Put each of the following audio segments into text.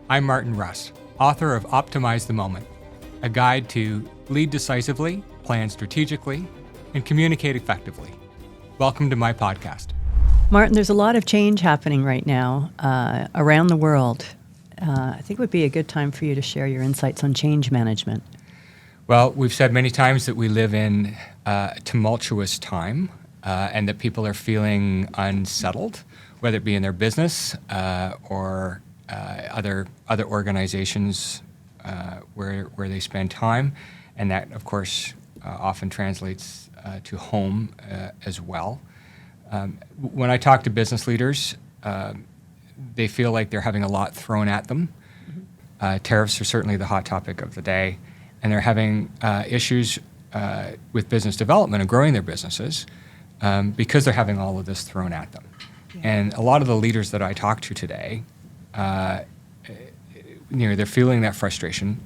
I'm Martin Russ, author of Optimize the Moment, a guide to lead decisively, plan strategically, and communicate effectively. Welcome to my podcast. Martin, there's a lot of change happening right now around the world. I think it would be a good time for you to share your insights on change management. Well, we've said many times that we live in a tumultuous time and that people are feeling unsettled, whether it be in their business or other organizations where they spend time, and that, of course, often translates to home as well. When I talk to business leaders, they feel like they're having a lot thrown at them. Tariffs are certainly the hot topic of the day, and they're having issues with business development and growing their businesses because they're having all of this thrown at them. Yeah. And a lot of the leaders that I talk to today, they're feeling that frustration.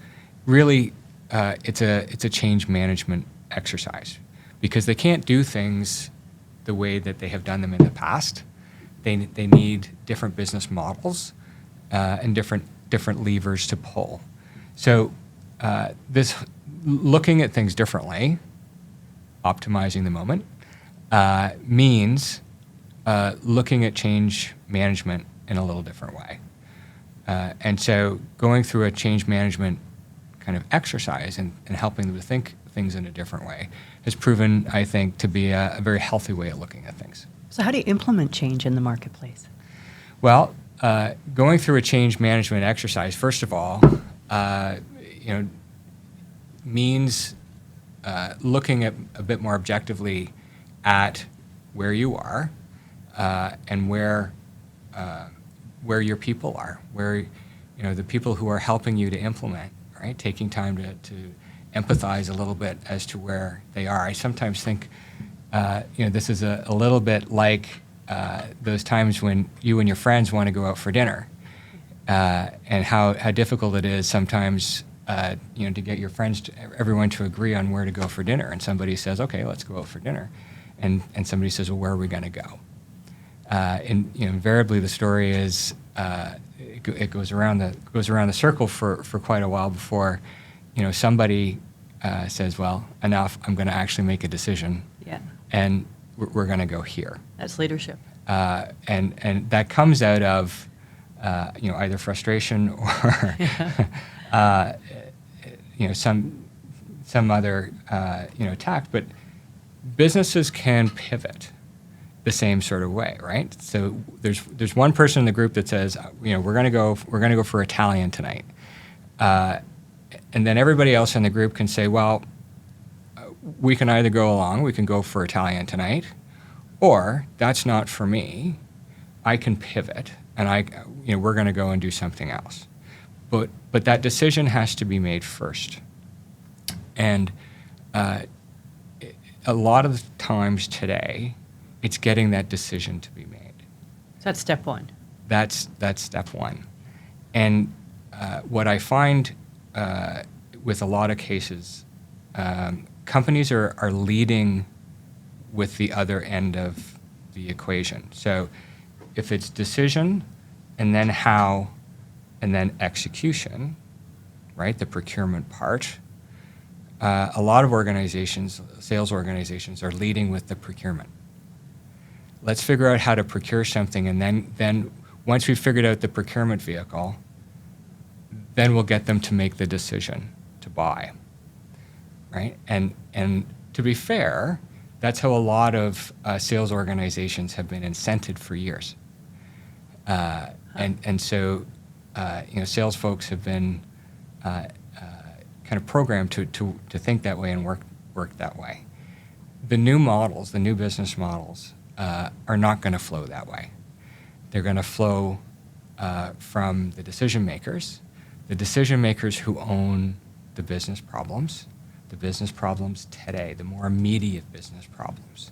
Really, it's a change management exercise because they can't do things the way that they have done them in the past. They need different business models and different levers to pull. So this looking at things differently, optimizing the moment, means looking at change management in a little different way. And so going through a change management kind of exercise and helping them to think things in a different way has proven, I think, to be a very healthy way of looking at things. So how do you implement change in the marketplace? Well, going through a change management exercise, first of all, means looking at a bit more objectively at where you are and where your people are, where the people who are helping you to implement, right? Taking time to empathize a little bit as to where they are. I sometimes think this is a little bit like those times when you and your friends want to go out for dinner, and how difficult it is sometimes to get your friends, everyone to agree on where to go for dinner. And somebody says, "Okay, let's go out for dinner," and somebody says, "Well, where are we going to go?" And invariably the story is it goes around the circle for quite a while before somebody says, "Well, enough. I'm going to actually make a decision." Yeah. And we're going to go here. That's leadership. And that comes out of either frustration or some other tact. But businesses can pivot the same sort of way, right? So there's one person in the group that says, we're going to go for Italian tonight, and then everybody else in the group can say, well, we can either go along, we can go for Italian tonight, or that's not for me. I can pivot, and we're going to go and do something else. But that decision has to be made first, and a lot of times today, it's getting that decision to be made. So that's step one. That's step one. And what I find with a lot of cases, companies are leading with the other end of the equation. So if it's decision and then how and then execution, right, the procurement part, a lot of organizations, sales organizations, are leading with the procurement. Let's figure out how to procure something, and then once we've figured out the procurement vehicle, then we'll get them to make the decision to buy, right? And to be fair, that's how a lot of sales organizations have been incented for years. And so sales folks have been kind of programmed to think that way and work that way. The new models, the new business models, are not going to flow that way. They're going to flow from the decision makers who own the business problems today, the more immediate business problems.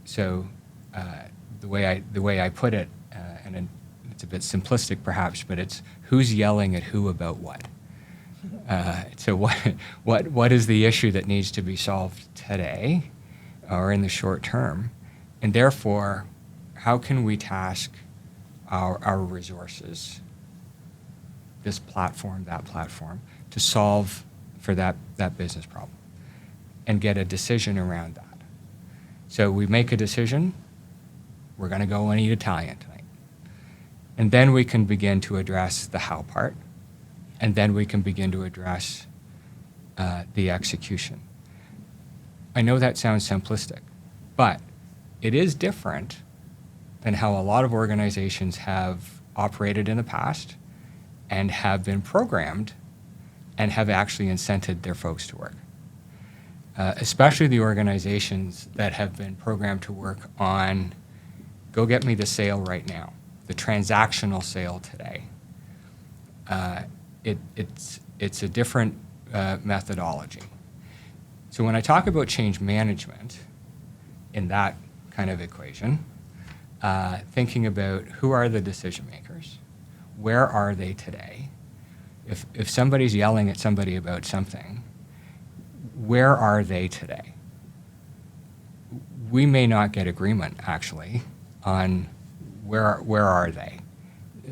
So the way I put it, and it's a bit simplistic perhaps, but it's who's yelling at who about what. So what is the issue that needs to be solved today or in the short term? And therefore, how can we task our resources this platform, that platform, to solve for that business problem and get a decision around that. So we make a decision, we're going to go and eat Italian tonight. And then we can begin to address the how part, and then we can begin to address the execution. I know that sounds simplistic, but it is different than how a lot of organizations have operated in the past and have been programmed and have actually incented their folks to work. Especially the organizations that have been programmed to work on, go get me the sale right now, the transactional sale today. It's a different methodology. So when I talk about change management in that kind of equation, thinking about who are the decision makers, where are they today? If somebody's yelling at somebody about something, where are they today? We may not get agreement, actually, on where are they.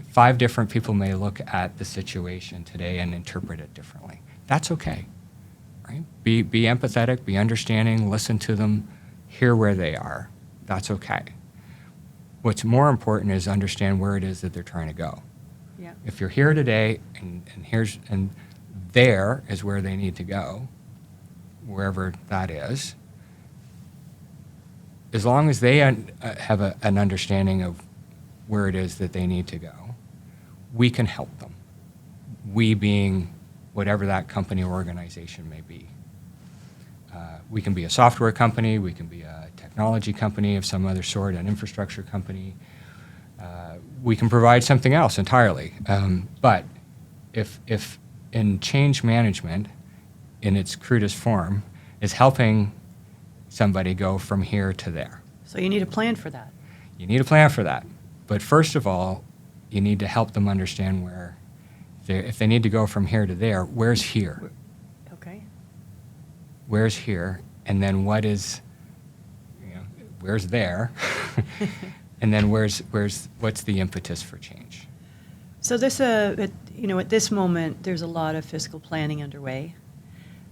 5 different people may look at the situation today and interpret it differently. That's okay, right? Be empathetic, be understanding, listen to them, hear where they are. That's okay. What's more important is understand where it is that they're trying to go. Yeah. If you're here today and there is where they need to go, wherever that is, as long as they have an understanding of where it is that they need to go, we can help them. We being whatever that company or organization may be. We can be a software company, we can be a technology company of some other sort, an infrastructure company. We can provide something else entirely. But if in change management, in its crudest form, is helping somebody go from here to there. So you need a plan for that. You need a plan for that. But first of all, you need to help them understand where, if they need to go from here to there, where's here? Okay. Where's here? And then what is, where's there? And then what's the impetus for change? So this, at this moment, there's a lot of fiscal planning underway,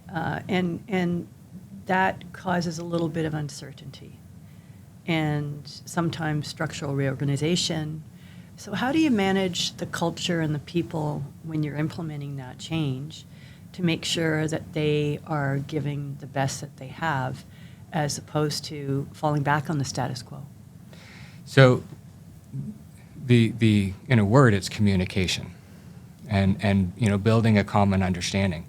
and that causes a little bit of uncertainty, and sometimes structural reorganization. So how do you manage the culture and the people when you're implementing that change to make sure that they are giving the best that they have, as opposed to falling back on the status quo? So the in a word, it's communication, and building a common understanding.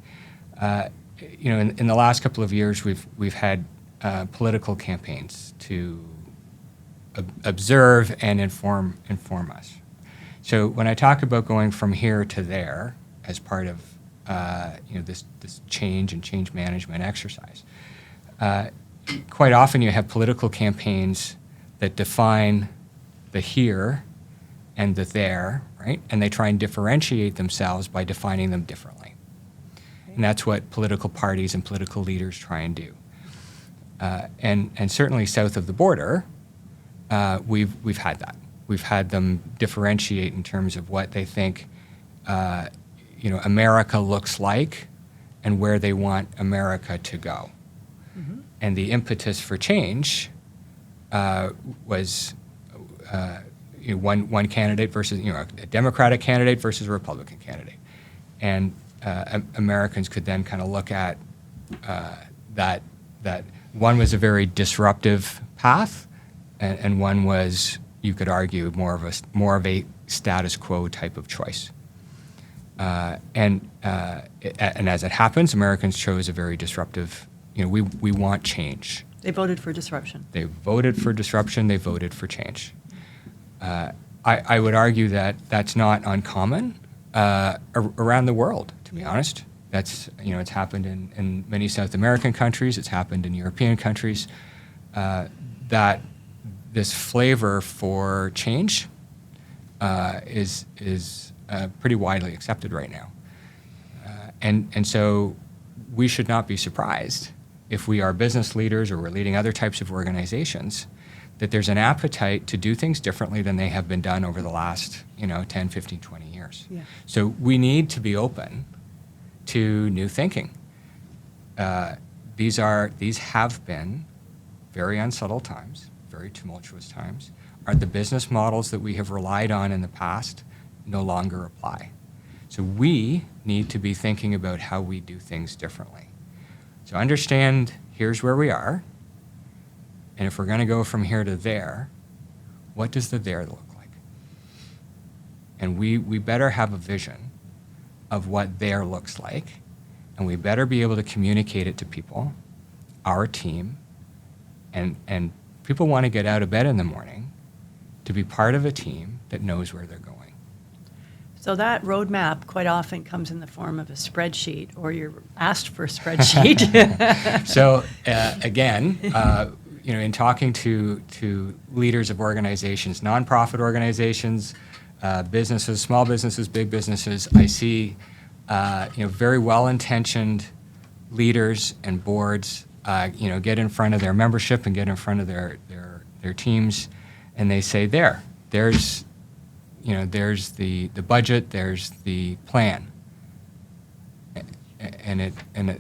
In the last couple of years, we've had political campaigns to observe and inform us. So when I talk about going from here to there as part of this change and change management exercise, quite often you have political campaigns that define the here and the there, right? And they try and differentiate themselves by defining them differently. Okay. And that's what political parties and political leaders try and do. And certainly south of the border, we've had that. We've had them differentiate in terms of what they think, America looks like, and where they want America to go. Mm-hmm. And the impetus for change was one candidate versus a Democratic candidate versus a Republican candidate, and Americans could then kind of look at that one was a very disruptive path, and one was, you could argue, more of a status quo type of choice. And as it happens, Americans chose a very disruptive. We want change. They voted for disruption. They voted for disruption. They voted for change. I would argue that that's not uncommon around the world, to be honest. That's, it's happened in many South American countries. It's happened in European countries. That this flavor for change is pretty widely accepted right now. And so we should not be surprised if we are business leaders or we're leading other types of organizations that there's an appetite to do things differently than they have been done over the last, 10, 15, 20 years. Yeah. So we need to be open to new thinking. These have been very unsettled times, very tumultuous times. Are the business models that we have relied on in the past no longer apply? So we need to be thinking about how we do things differently. So understand, here's where we are, and if we're going to go from here to there, what does the there look like? And we better have a vision of what there looks like, and we better be able to communicate it to people, our team, and people want to get out of bed in the morning to be part of a team that knows where they're going. So that roadmap quite often comes in the form of a spreadsheet, or you're asked for a spreadsheet. So again, in talking to leaders of organizations, nonprofit organizations, businesses, small businesses, big businesses, I see very well-intentioned leaders and boards get in front of their membership and get in front of their teams, and they say, there's the budget, there's the plan, and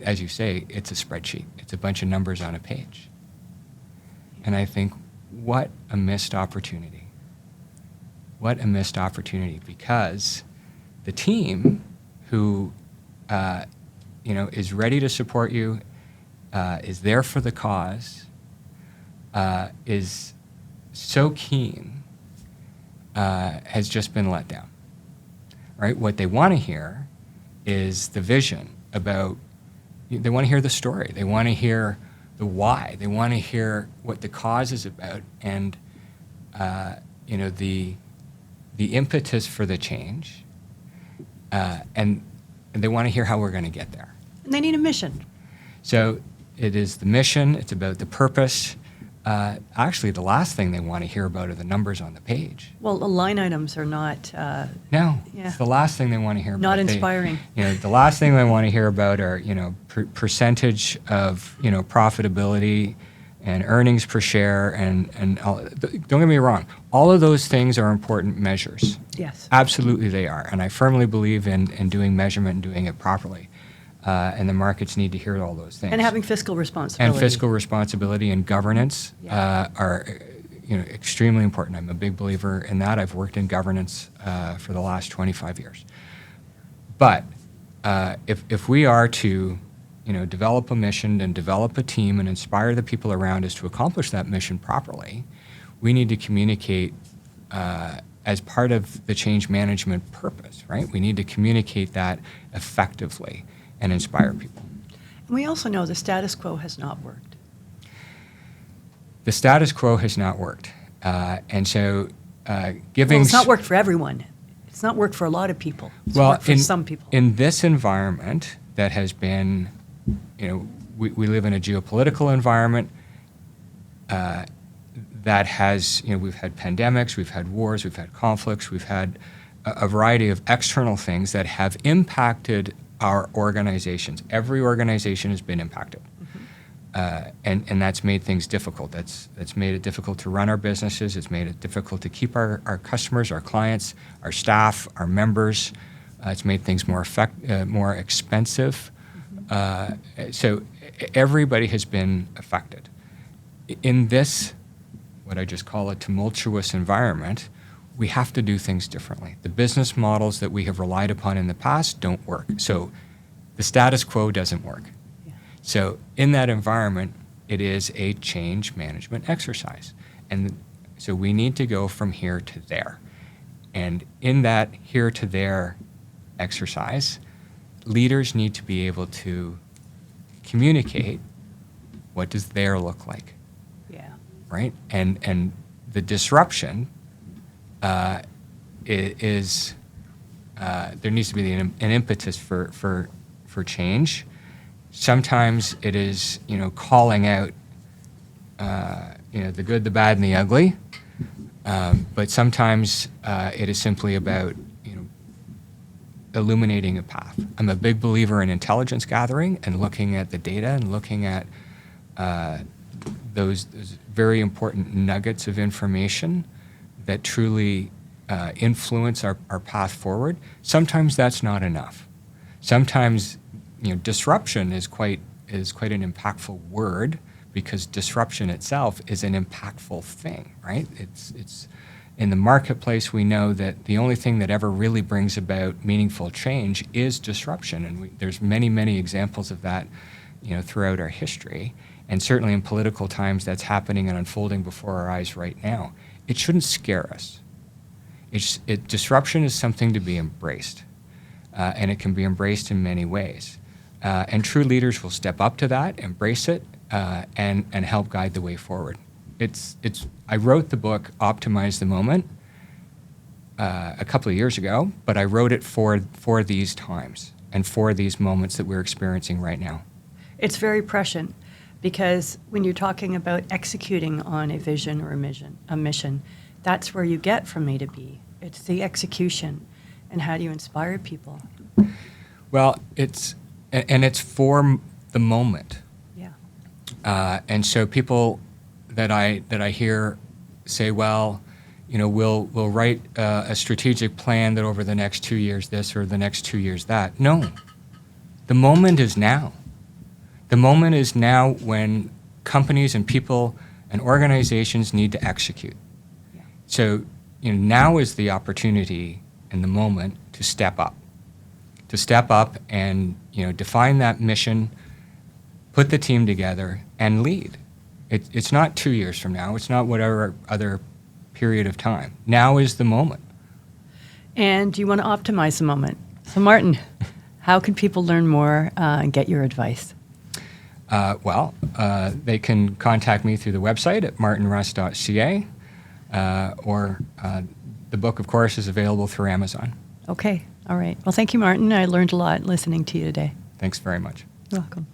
as you say, it's a spreadsheet. It's a bunch of numbers on a page. And I think, what a missed opportunity. What a missed opportunity, because the team who is ready to support you, is there for the cause, is so keen, has just been let down, right? What they want to hear is the vision about, they want to hear the story. They want to hear the why. They want to hear what the cause is about, and the impetus for the change, and they want to hear how we're going to get there. And they need a mission. So it is the mission. It's about the purpose. Actually, the last thing they want to hear about are the numbers on the page. Well, the line items are not. No, yeah. It's the last thing they want to hear about. Not inspiring. The last thing they want to hear about are percentage of profitability and earnings per share and all, don't get me wrong, all of those things are important measures. Yes. Absolutely, they are, and I firmly believe in doing measurement and doing it properly. And the markets need to hear all those things. And having fiscal responsibility. And fiscal responsibility and governance are extremely important. I'm a big believer in that. I've worked in governance for the last 25 years. But if we are to develop a mission and develop a team and inspire the people around us to accomplish that mission properly, we need to communicate as part of the change management purpose, right? We need to communicate that effectively and inspire people. And we also know the status quo has not worked. The status quo has not worked. And so giving... Well, it's not worked for everyone. It's not worked for a lot of people. It's worked for some people. In this environment that has been, we live in a geopolitical environment that has, we've had pandemics, we've had wars, we've had conflicts, we've had a variety of external things that have impacted our organizations. Every organization has been impacted. Mm-hmm. And that's made things difficult. That's made it difficult to run our businesses. It's made it difficult to keep our customers, our clients, our staff, our members. It's made things more expensive. Mm-hmm. So everybody has been affected. In this, what I just call a tumultuous environment, we have to do things differently. The business models that we have relied upon in the past don't work. So the status quo doesn't work. Yeah. So in that environment, it is a change management exercise. And so we need to go from here to there. And in that here to there exercise, leaders need to be able to communicate what does there look like. Yeah. Right? And the disruption is there needs to be an impetus for change. Sometimes it is calling out the good, the bad, and the ugly, but sometimes it is simply about illuminating a path. I'm a big believer in intelligence gathering and looking at the data and looking at those very important nuggets of information that truly influence our path forward, sometimes that's not enough. Sometimes, disruption is quite an impactful word, because disruption itself is an impactful thing, right? It's in the marketplace, we know that the only thing that ever really brings about meaningful change is disruption, and there's many, many examples of that, throughout our history, and certainly in political times, that's happening and unfolding before our eyes right now. It shouldn't scare us. Disruption is something to be embraced, and it can be embraced in many ways. And true leaders will step up to that, embrace it, and help guide the way forward. I wrote the book Optimize the Moment a couple of years ago, but I wrote it for these times and for these moments that we're experiencing right now. It's very prescient, because when you're talking about executing on a vision or a mission, that's where you get from A to B. It's the execution, and how do you inspire people? Well, it's for the moment. Yeah. And so people that I hear say, well, we'll write a strategic plan that over the next 2 years this or the next 2 years that. No, the moment is now. The moment is now, when companies and people and organizations need to execute. Yeah. So now is the opportunity and the moment to step up and define that mission, put the team together, and lead. It's not 2 years from now. It's not whatever other period of time. Now is the moment. And you want to optimize the moment. So Martin, how can people learn more and get your advice? They can contact me through the website at martinruss.ca, or the book, of course, is available through Amazon. Okay. All right. Well, thank you, Martin. I learned a lot listening to you today. Thanks very much. You're welcome.